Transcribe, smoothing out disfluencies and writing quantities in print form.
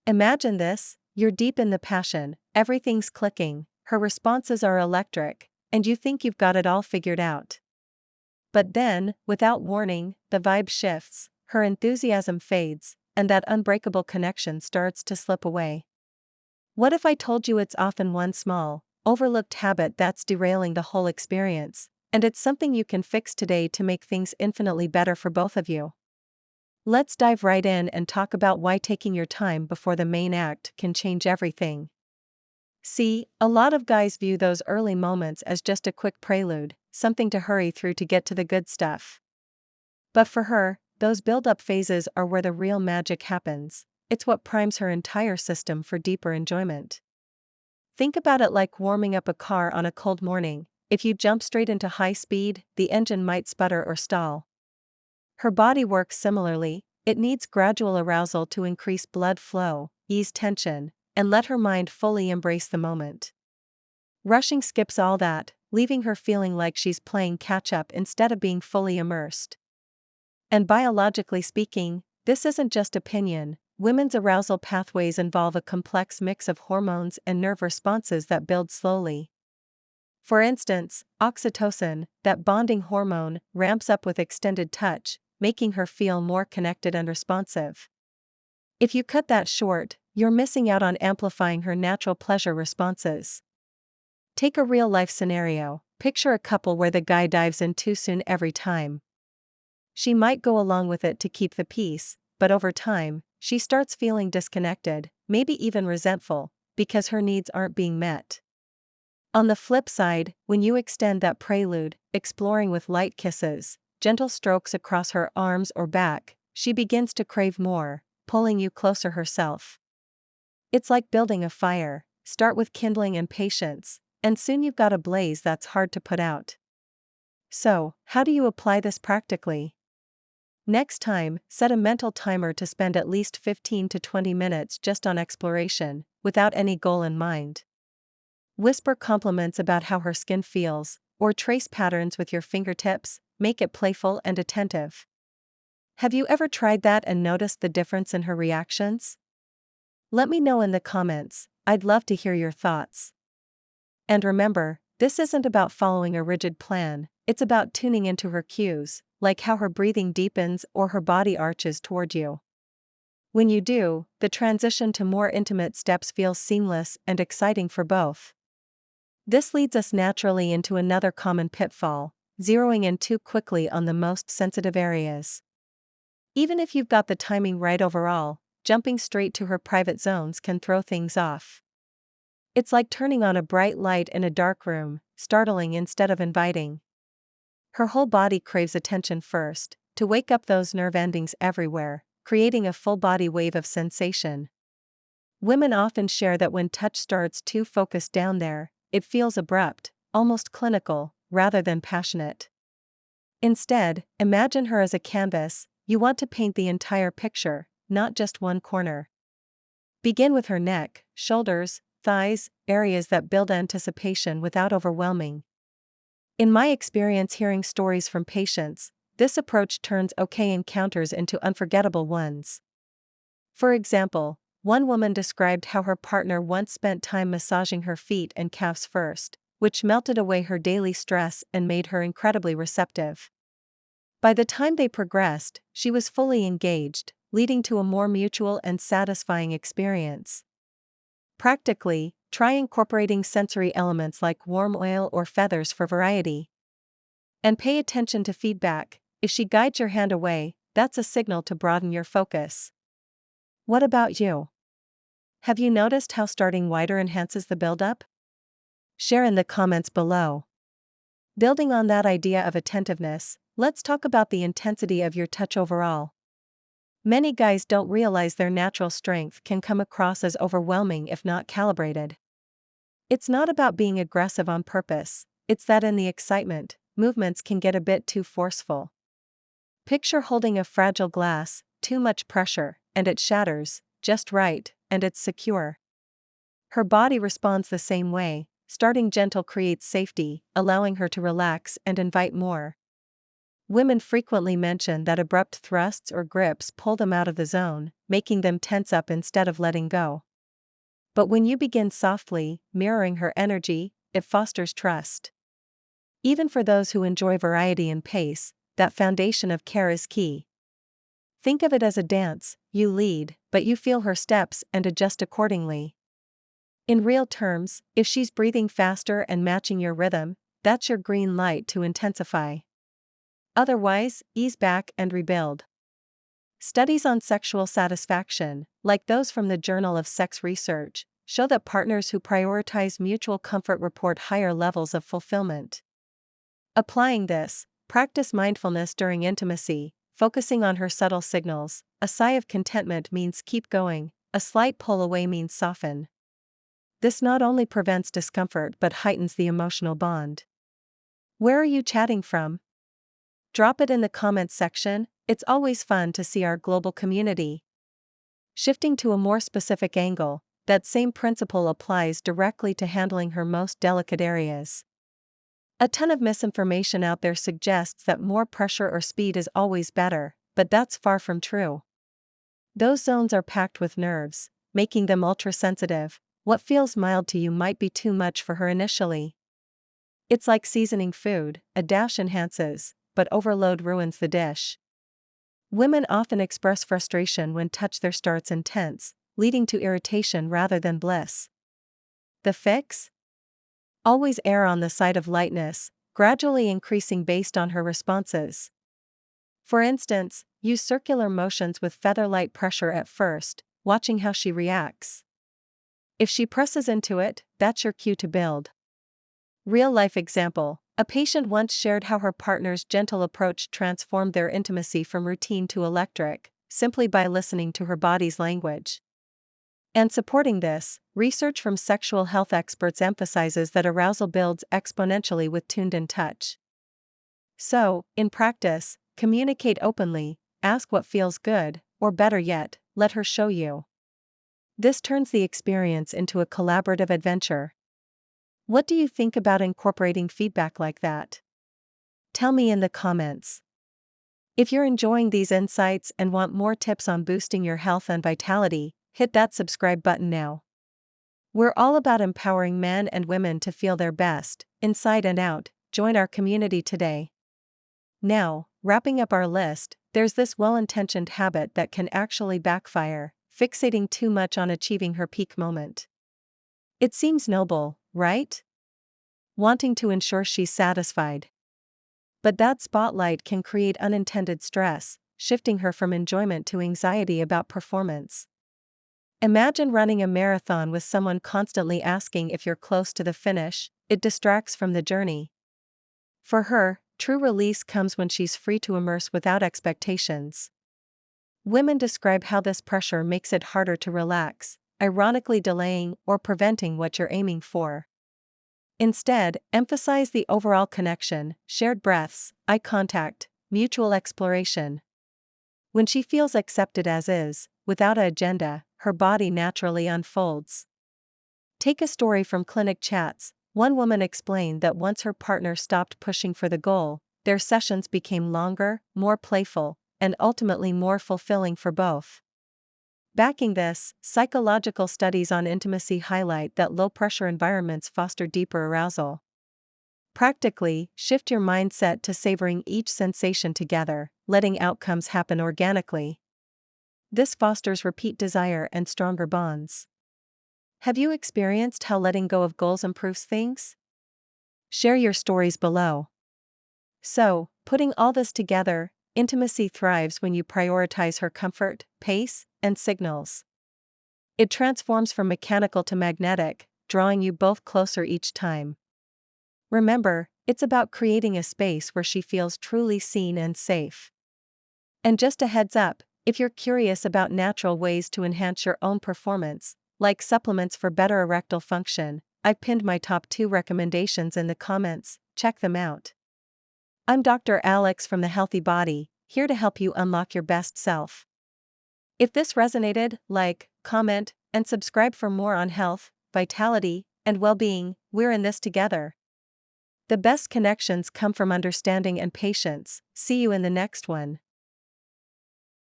Imagine this, you're deep in the passion, everything's clicking, her responses are electric, and you think you've got it all figured out. But then, without warning, the vibe shifts, her enthusiasm fades, and that unbreakable connection starts to slip away. What if I told you it's often one small, overlooked habit that's derailing the whole experience, and it's something you can fix today to make things infinitely better for both of you? Let's dive right in and talk about why taking your time before the main act can change everything. See, a lot of guys view those early moments as just a quick prelude, something to hurry through to get to the good stuff. But for her, those build-up phases are where the real magic happens. It's what primes her entire system for deeper enjoyment. Think about it like warming up a car on a cold morning. If you jump straight into high speed, the engine might sputter or stall. Her body works similarly, it needs gradual arousal to increase blood flow, ease tension, and let her mind fully embrace the moment. Rushing skips all that, leaving her feeling like she's playing catch-up instead of being fully immersed. And biologically speaking, this isn't just opinion. Women's arousal pathways involve a complex mix of hormones and nerve responses that build slowly. For instance, oxytocin, that bonding hormone, ramps up with extended touch, making her feel more connected and responsive. If you cut that short, you're missing out on amplifying her natural pleasure responses. Take a real-life scenario. Picture a couple where the guy dives in too soon every time. She might go along with it to keep the peace, but over time, she starts feeling disconnected, maybe even resentful, because her needs aren't being met. On the flip side, when you extend that prelude, exploring with light kisses, gentle strokes across her arms or back, she begins to crave more, pulling you closer herself. It's like building a fire. Start with kindling and patience, and soon you've got a blaze that's hard to put out. So, how do you apply this practically? Next time, set a mental timer to spend at least 15 to 20 minutes just on exploration, without any goal in mind. Whisper compliments about how her skin feels, or trace patterns with your fingertips, make it playful and attentive. Have you ever tried that and noticed the difference in her reactions? Let me know in the comments, I'd love to hear your thoughts. And remember, this isn't about following a rigid plan, it's about tuning into her cues, like how her breathing deepens or her body arches toward you. When you do, the transition to more intimate steps feels seamless and exciting for both. This leads us naturally into another common pitfall, zeroing in too quickly on the most sensitive areas. Even if you've got the timing right overall, jumping straight to her private zones can throw things off. It's like turning on a bright light in a dark room, startling instead of inviting. Her whole body craves attention first, to wake up those nerve endings everywhere, creating a full-body wave of sensation. Women often share that when touch starts too focused down there, it feels abrupt, almost clinical, rather than passionate. Instead, imagine her as a canvas. You want to paint the entire picture, not just one corner. Begin with her neck, shoulders, thighs, areas that build anticipation without overwhelming. In my experience hearing stories from patients, this approach turns okay encounters into unforgettable ones. For example, one woman described how her partner once spent time massaging her feet and calves first, which melted away her daily stress and made her incredibly receptive. By the time they progressed, she was fully engaged, leading to a more mutual and satisfying experience. Practically, try incorporating sensory elements like warm oil or feathers for variety. And pay attention to feedback. If she guides your hand away, that's a signal to broaden your focus. What about you? Have you noticed how starting wider enhances the buildup? Share in the comments below. Building on that idea of attentiveness, let's talk about the intensity of your touch overall. Many guys don't realize their natural strength can come across as overwhelming if not calibrated. It's not about being aggressive on purpose, it's that in the excitement, movements can get a bit too forceful. Picture holding a fragile glass, too much pressure, and it shatters, just right, and it's secure. Her body responds the same way. Starting gentle creates safety, allowing her to relax and invite more. Women frequently mention that abrupt thrusts or grips pull them out of the zone, making them tense up instead of letting go. But when you begin softly, mirroring her energy, it fosters trust. Even for those who enjoy variety and pace, that foundation of care is key. Think of it as a dance: you lead, but you feel her steps and adjust accordingly. In real terms, if she's breathing faster and matching your rhythm, that's your green light to intensify. Otherwise, ease back and rebuild. Studies on sexual satisfaction, like those from the Journal of Sex Research, show that partners who prioritize mutual comfort report higher levels of fulfillment. Applying this, practice mindfulness during intimacy, focusing on her subtle signals. A sigh of contentment means keep going, a slight pull away means soften. This not only prevents discomfort but heightens the emotional bond. Where are you chatting from? Drop it in the comments section. It's always fun to see our global community. Shifting to a more specific angle, that same principle applies directly to handling her most delicate areas. A ton of misinformation out there suggests that more pressure or speed is always better, but that's far from true. Those zones are packed with nerves, making them ultra-sensitive. What feels mild to you might be too much for her initially. It's like seasoning food: a dash enhances, but overload ruins the dish. Women often express frustration when touch there starts intense, leading to irritation rather than bliss. The fix? Always err on the side of lightness, gradually increasing based on her responses. For instance, use circular motions with feather-light pressure at first, watching how she reacts. If she presses into it, that's your cue to build. Real-life example: a patient once shared how her partner's gentle approach transformed their intimacy from routine to electric, simply by listening to her body's language. And supporting this, research from sexual health experts emphasizes that arousal builds exponentially with tuned-in touch. So, in practice, communicate openly, ask what feels good, or better yet, let her show you. This turns the experience into a collaborative adventure. What do you think about incorporating feedback like that? Tell me in the comments. If you're enjoying these insights and want more tips on boosting your health and vitality, hit that subscribe button now. We're all about empowering men and women to feel their best, inside and out. Join our community today. Now, wrapping up our list, there's this well-intentioned habit that can actually backfire: fixating too much on achieving her peak moment. It seems noble, right? Wanting to ensure she's satisfied. But that spotlight can create unintended stress, shifting her from enjoyment to anxiety about performance. Imagine running a marathon with someone constantly asking if you're close to the finish. It distracts from the journey. For her, true release comes when she's free to immerse without expectations. Women describe how this pressure makes it harder to relax, ironically delaying or preventing what you're aiming for. Instead, emphasize the overall connection: shared breaths, eye contact, mutual exploration. When she feels accepted as is, without an agenda, her body naturally unfolds. Take a story from clinic chats. One woman explained that once her partner stopped pushing for the goal, their sessions became longer, more playful, and ultimately more fulfilling for both. Backing this, psychological studies on intimacy highlight that low-pressure environments foster deeper arousal. Practically, shift your mindset to savoring each sensation together, letting outcomes happen organically. This fosters repeat desire and stronger bonds. Have you experienced how letting go of goals improves things? Share your stories below. So, putting all this together, intimacy thrives when you prioritize her comfort, pace, and signals. It transforms from mechanical to magnetic, drawing you both closer each time. Remember, it's about creating a space where she feels truly seen and safe. And just a heads up, if you're curious about natural ways to enhance your own performance, like supplements for better erectile function, I've pinned my top 2 recommendations in the comments. Check them out. I'm Dr. Alex from The Healthy Body, here to help you unlock your best self. If this resonated, like, comment, and subscribe for more on health, vitality, and well-being. We're in this together. The best connections come from understanding and patience. See you in the next one.